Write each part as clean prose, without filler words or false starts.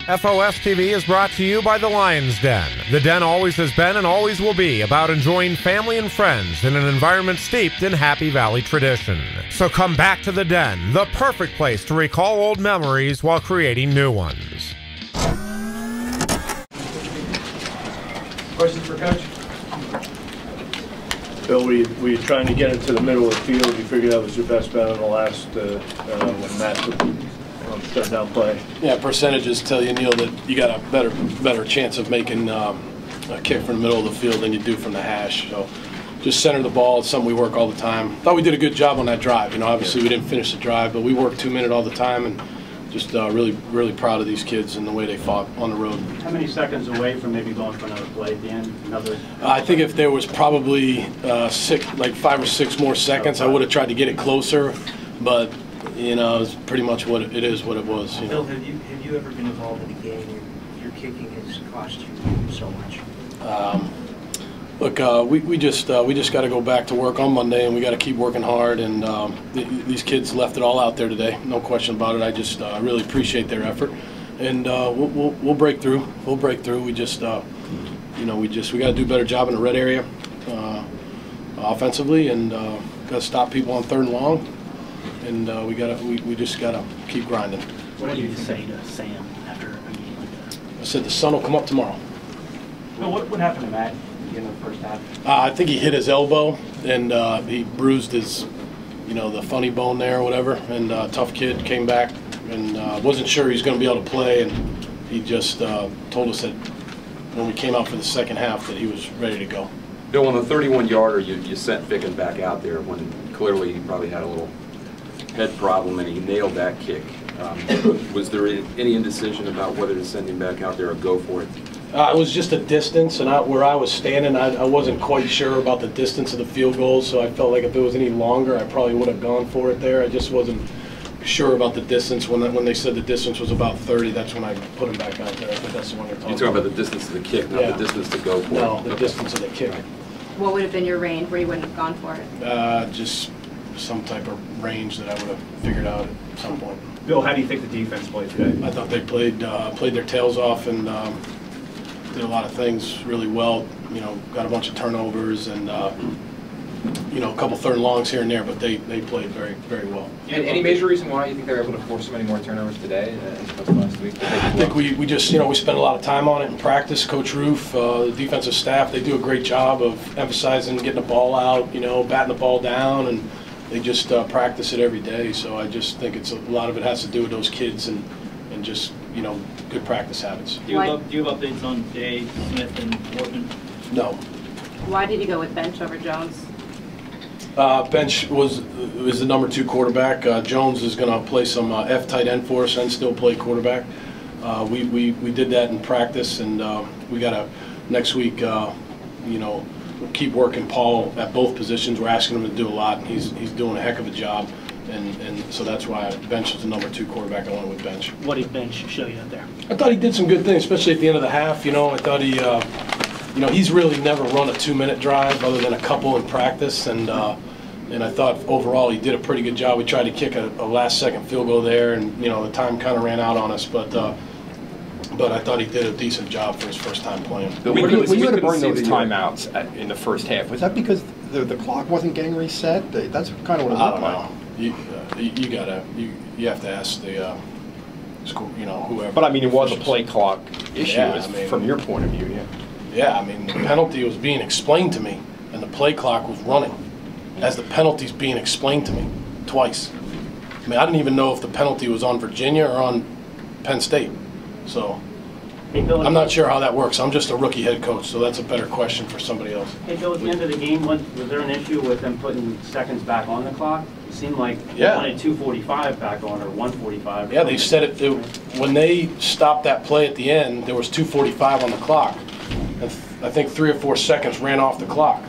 FOS TV is brought to you by the Lion's Den. The Den always has been and always will be about enjoying family and friends in an environment steeped in Happy Valley tradition. So come back to the Den, the perfect place to recall old memories while creating new ones. Questions for Coach? Bill, were you trying to get into the middle of the field? You figured that was your best bet on the last when Matt started down play? Yeah, percentages tell you, Neil, that you got a better chance of making a kick from the middle of the field than you do from the hash. So just center the ball. It's something we work all the time. Thought we did a good job on that drive. You know, obviously we didn't finish the drive, but we worked 2 minutes all the time, and just really proud of these kids and the way they fought on the road. How many seconds away from maybe going for another play at the end? I think if there was probably 5 or 6 more seconds, I would have tried to get it closer, but you know, it's pretty much what it is, what it was. You know? Bill, have you ever been involved in a game where your kicking has cost you so much? Look, we just got to go back to work on Monday, and we got to keep working hard. And these kids left it all out there today, no question about it. I just really appreciate their effort, and we'll break through. We'll break through. We just we got to do a better job in the red area offensively, and got to stop people on 3rd and long. And we just gotta keep grinding. What did you say to Sam after a game like that? I said the sun will come up tomorrow. Well, what happened to Matt in the first half? I think he hit his elbow and he bruised his, the funny bone there or whatever. And tough kid, came back and wasn't sure he was going to be able to play. And he just told us that when we came out for the second half that he was ready to go. Bill, on the 31-yarder, you sent Ficken back out there when clearly he probably had a little head problem, and he nailed that kick. Was there any indecision about whether to send him back out there or go for it? It was just a distance, and where I was standing, I wasn't quite sure about the distance of the field goal, so I felt like if it was any longer, I probably would have gone for it there. I just wasn't sure about the distance. When they said the distance was about 30, that's when I put him back out there. I think that's the one you're talking about. You're talking about the distance of the kick, not the distance to go for it? No, the distance of the kick. What would have been your range where you wouldn't have gone for it? Just some type of range that I would have figured out at some point. Bill, how do you think the defense played today? I thought they played their tails off and did a lot of things really well. Got a bunch of turnovers and a couple 3rd and longs here and there, but they played very, very well. And any major reason why you think they were able to force so many more turnovers today as opposed to last week? I think we just we spent a lot of time on it in practice. Coach Roof, the defensive staff, they do a great job of emphasizing getting the ball out, batting the ball down, and they just practice it every day. So I just think a lot of it has to do with those kids and just good practice habits. Do you have updates on Day, Smith, and Wortman? No. Why did you go with Bench over Jones? Bench is the number 2 quarterback. Jones is going to play some F tight end for us and still play quarterback. We did that in practice, and we got to next week. Keep working Paul at both positions. We're asking him to do a lot, and he's doing a heck of a job. And so that's why Bench is the number 2 quarterback. I went with Bench. What did Bench show you out there? I thought he did some good things, especially at the end of the half. I thought he. He's really never run a 2-minute drive other than a couple in practice, and I thought overall he did a pretty good job. We tried to kick a last-second field goal there, and the time kind of ran out on us, but I thought he did a decent job for his first time playing. When you had to burn those timeouts in the first half, was that because the clock wasn't getting reset? That's kind of what it looked like. You have to ask the whoever. But I mean, it was a play clock issue from your point of view, yeah. Yeah, I mean, the penalty was being explained to me, and the play clock was running as the penalty's being explained to me twice. I mean, I didn't even know if the penalty was on Virginia or on Penn State. So I'm not sure how that works. I'm just a rookie head coach, so that's a better question for somebody else. Hey, Bill, at the end of the game, was there an issue with them putting seconds back on the clock? It seemed like they wanted 2:45 back on or 1:45. Yeah, they said it when they stopped that play at the end, there was 2:45 on the clock. And I think 3 or 4 seconds ran off the clock.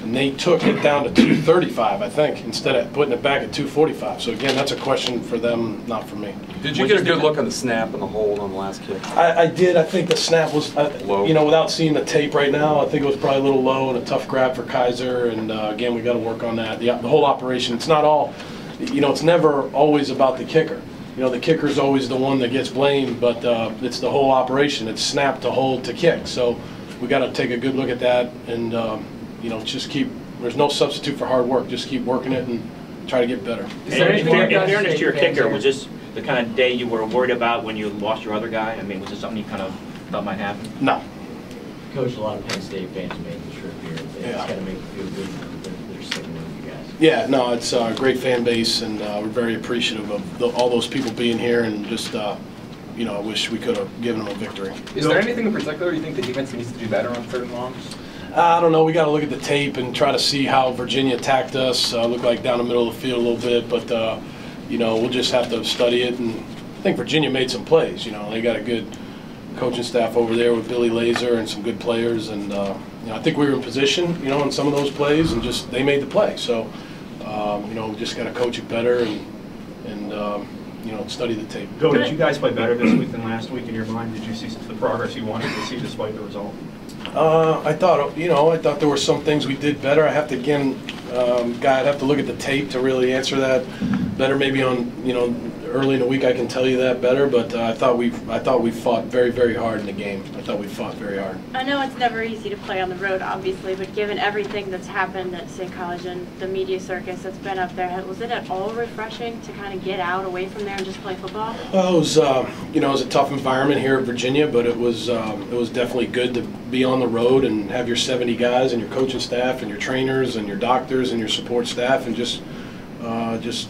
And they took it down to 2:35, I think, instead of putting it back at 2:45. So again, that's a question for them, not for me. Did you get a good look on the snap and the hold on the last kick? I did. I think the snap was, low. Without seeing the tape right now, I think it was probably a little low and a tough grab for Kaiser. And again, we got to work on that. The whole operation, it's not all, it's never always about the kicker. you know, the kicker's always the one that gets blamed, but it's the whole operation. It's snap to hold to kick. So we got to take a good look at that, and you know, just keep. There's no substitute for hard work. Just keep working it and try to get better. In fairness to your kicker, was this the kind of day you were worried about when you lost your other guy? I mean, was this something you kind of thought might happen? No. Coach, a lot of Penn State fans made the trip here. It's got to make you feel good that they're sticking with you guys. Yeah, no, it's a great fan base, and we're very appreciative of all those people being here, and just, you know, I wish we could have given them a victory. Is there anything in particular you think the defense needs to do better on 3rd and longs? I don't know. We got to look at the tape and try to see how Virginia attacked us. Looked like down the middle of the field a little bit, but you know, we'll just have to study it. And I think Virginia made some plays. You know, they got a good coaching staff over there with Billy Laser and some good players. And you know, I think we were in position, you know, on some of those plays, and just they made the play. So you know, we just got to coach it better and you know, study the tape. Bill, did you guys play better this week than last week in your mind? Did you see the progress you wanted to see despite the result? I thought, you know, I thought there were some things we did better. I have to, again, I'd have to look at the tape to really answer that better. Maybe on, you know, early in the week I can tell you that better. But I thought we fought very, very hard in the game. I thought we fought very hard. I know it's never easy to play on the road, obviously, but given everything that's happened at State College and the media circus that's been up there, was it at all refreshing to kind of get out away from there and just play football? Well, it was, you know, it was a tough environment here at Virginia, but it was definitely good to be on the road and have your 70 guys and your coaching staff and your trainers and your doctors and your support staff, and just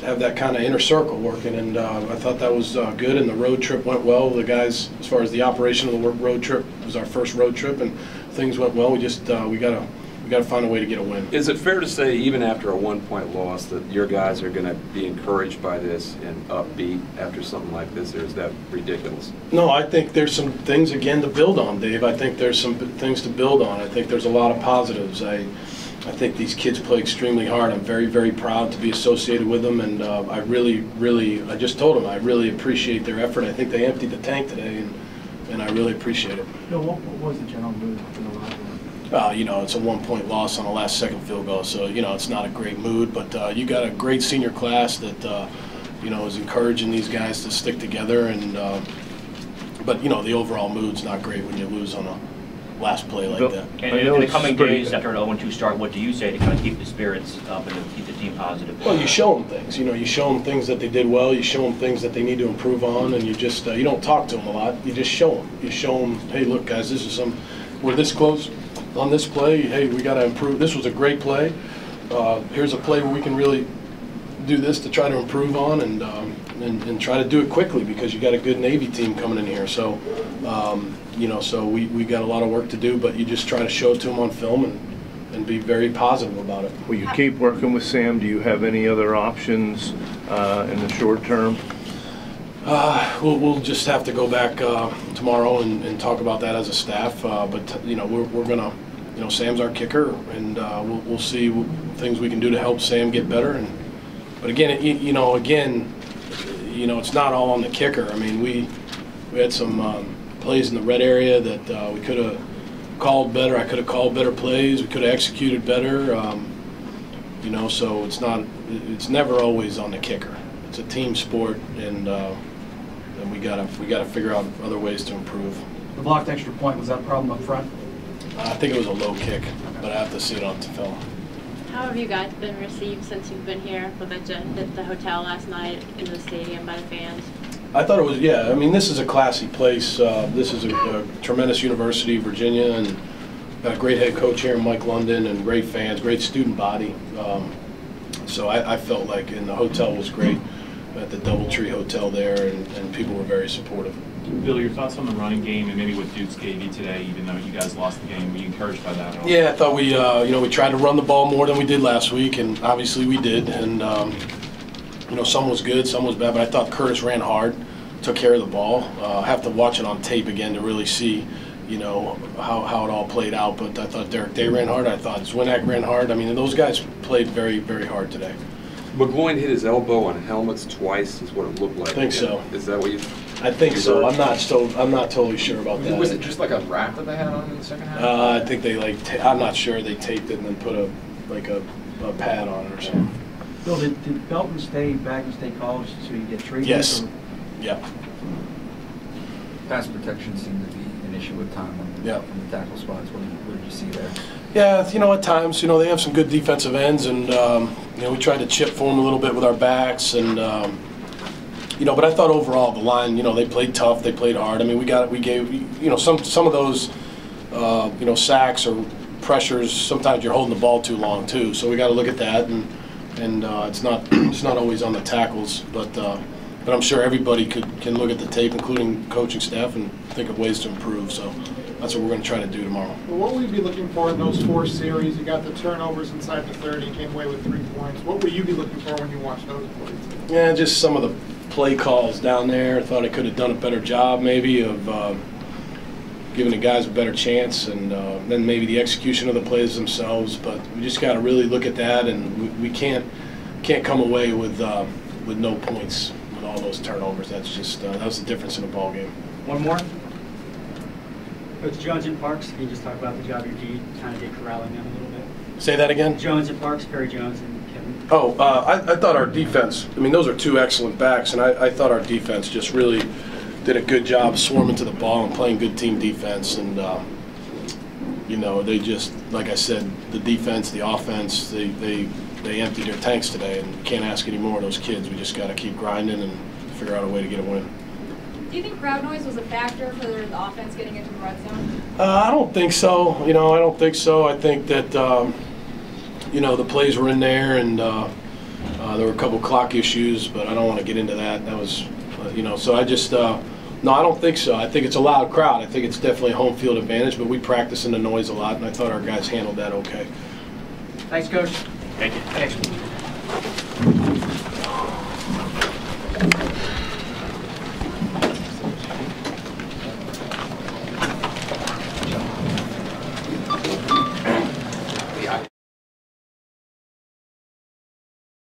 have that kind of inner circle working. And I thought that was good, and the road trip went well. The guys, as far as the operation of the road trip, it was our first road trip, and things went well. We just we gotta find a way to get a win. Is it fair to say, even after a 1-point loss, that your guys are going to be encouraged by this and upbeat after something like this, or is that ridiculous? No, I think there's some things, again, to build on, Dave. I think there's some things to build on. I think there's a lot of positives. I think these kids play extremely hard. I'm very, very proud to be associated with them, and I I just told them I really appreciate their effort. I think they emptied the tank today, and I really appreciate it. Bill, what was the general mood in the locker room? You know, it's a 1-point loss on a last-second field goal, so, you know, it's not a great mood, but you got a great senior class that, you know, is encouraging these guys to stick together, and but, you know, the overall mood's not great when you lose on a last play like that. And in the coming days after an 0-2 start, what do you say to kind of keep the spirits up and to keep the team positive? Well, you show them things. You know, you show them things that they did well. You show them things that they need to improve on, and you just you don't talk to them a lot. You just show them. You show them, hey, look, guys, this is we're this close on this play. Hey, we got to improve. This was a great play. Here's a play where we can really do this to try to improve on, and try to do it quickly, because you got a good Navy team coming in here. So, you know, so we got a lot of work to do, but you just try to show it to them on film and be very positive about it. Will you keep working with Sam? Do you have any other options in the short term? We'll just have to go back tomorrow and talk about that as a staff. But you know, we're gonna, you know, Sam's our kicker, and we'll see things we can do to help Sam get better. But again, you know, it's not all on the kicker. I mean, we had some plays in the red area that we could have called better. I could have called better plays. We could have executed better. You know, so it's never always on the kicker. It's a team sport, and we gotta figure out other ways to improve. The blocked extra point, was that a problem up front? I think it was a low kick, but I have to see it on the film. How have you guys been received since you've been here with at the hotel last night, in the stadium, by the fans? I thought it was, yeah. I mean, this is a classy place. This is a tremendous university, Virginia, and got a great head coach here, Mike London, and great fans, great student body. So I felt like, and the hotel was great at the Doubletree Hotel there, and people were very supportive. Bill, your thoughts on the running game and maybe what Duke's gave you today, even though you guys lost the game? Were you encouraged by that? Yeah, I thought we, you know, we tried to run the ball more than we did last week, and obviously we did. And you know, some was good, some was bad, but I thought Curtis ran hard, took care of the ball. I have to watch it on tape again to really see, you know, how it all played out. But I thought Derek Day ran hard. I thought Zwinak ran hard. I mean, those guys played very, very hard today. McGloin hit his elbow on helmets twice, is what it looked like. I think so. Is that what you? I think so. I'm not totally sure about that. Was it just like a wrap that they had on in the second half? I think they I'm not sure. They taped it and then put a pad on it or something. Bill, did Belton stay back in State College so you get treatment? Yes. Yeah. Pass protection seemed to be an issue with time on the tackle spots. What did you see there? Yeah, you know, at times, you know, they have some good defensive ends, and you know, we tried to chip for them a little bit with our backs, and you know, but I thought overall the line, you know, they played tough, they played hard. I mean, we gave, you know, some of those, you know, sacks or pressures. Sometimes you're holding the ball too long too, so we got to look at that, and it's not always on the tackles, but I'm sure everybody can look at the tape, including coaching staff, and think of ways to improve. So that's what we're going to try to do tomorrow. Well, what will you be looking for in those 4 series? You got the turnovers inside the 30, came away with 3 points. What will you be looking for when you watch those plays? Yeah, just some of the play calls down there. I thought I could have done a better job maybe of giving the guys a better chance, and then maybe the execution of the plays themselves. But we just got to really look at that, and we can't come away with no points with all those turnovers. That's just that was the difference in the ball game. One more. Coach Jones and Parks, can you just talk about the job your D kind of did corralling them a little bit? Say that again? Jones and Parks, Perry Jones and Kevin. Oh, I thought our defense, I mean, those are 2 excellent backs, and I thought our defense just really did a good job swarming to the ball and playing good team defense. And, you know, they just, like I said, the defense, the offense, they emptied their tanks today, and we can't ask any more of those kids. We just got to keep grinding and figure out a way to get a win. Do you think crowd noise was a factor for the offense getting into the red zone? I don't think so. You know, I don't think so. I think that, you know, the plays were in there, and there were a couple clock issues, but I don't want to get into that. That was, you know, so I just, no, I don't think so. I think it's a loud crowd. I think it's definitely a home field advantage, but we practice in the noise a lot, and I thought our guys handled that okay. Thanks, Coach. Thank you. Thanks.